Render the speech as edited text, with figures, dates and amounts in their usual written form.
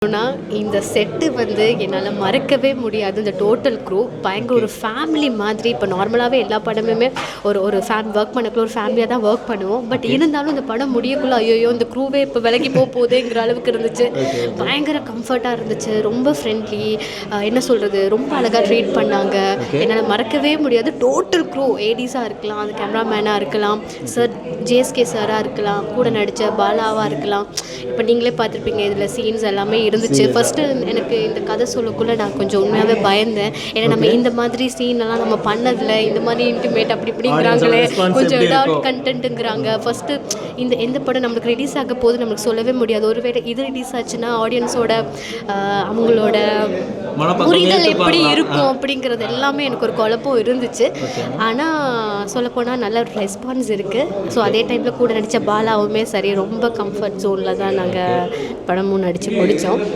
னா இந்த செட்டு வந்து என்னால் மறக்கவே முடியாது. இந்த டோட்டல் க்ரூ பயங்கர ஒரு ஃபேமிலி மாதிரி. இப்போ நார்மலாகவே எல்லா படமுமே ஒரு ஒரு ஒர்க் பண்ணக்குள்ள ஒரு ஃபேமிலியாக தான் ஒர்க் பண்ணுவோம். பட் இருந்தாலும் இந்த படம் முடியக்குள்ள ஐயோ இந்த க்ரூவே இப்போ விலகி போகுதேங்கிற அளவுக்கு இருந்துச்சு. பயங்கர கம்ஃபர்ட்டாக இருந்துச்சு. ரொம்ப ஃப்ரெண்ட்லி, என்ன சொல்கிறது, ரொம்ப அழகாக ட்ரீட் பண்ணாங்க. என்னால் மறக்கவே முடியாது. டோட்டல் க்ரூ, ஏடிஸாக இருக்கலாம், அது கேமராமேனாக இருக்கலாம், சார் ஜேஎஸ்கே சாராக இருக்கலாம், கூட நடித்த பாலாவாக இருக்கலாம். இப்போ நீங்களே பார்த்துருப்பீங்க, இதில் சீன்ஸ் எல்லாமே இருந்துச்சு. ஃபஸ்ட்டு எனக்கு இந்த கதை சொல்லக்குள்ளே நான் கொஞ்சம் உண்மையாகவே பயந்தேன். ஏன்னா நம்ம இந்த மாதிரி சீனெல்லாம் நம்ம பண்ணதில்லை, இந்த மாதிரி இன்டிமேட் அப்படி இப்படிங்கிறாங்களே, கொஞ்சம் விதவுட் கண்டென்ட்டுங்கிறாங்க. ஃபஸ்ட்டு எந்த படம் நம்மளுக்கு ரிலீஸ் ஆக போது நம்மளுக்கு சொல்லவே முடியாது. ஒருவேளை இது ரிலீஸ் ஆச்சுன்னா ஆடியன்ஸோட அவங்களோட புரிதல் எப்படி இருக்கும் அப்படிங்கிறது எல்லாமே எனக்கு ஒரு குழப்பம் இருந்துச்சு. ஆனால் சொல்லப்போனால் நல்ல ஒரு ரெஸ்பான்ஸ் இருக்குது. ஸோ அதே டைமில் கூட நடித்த பாலாவுமே சரி, ரொம்ப கம்ஃபர்ட் ஜோனில் தான் நாங்கள் படமும் நடித்து முடித்தோம்.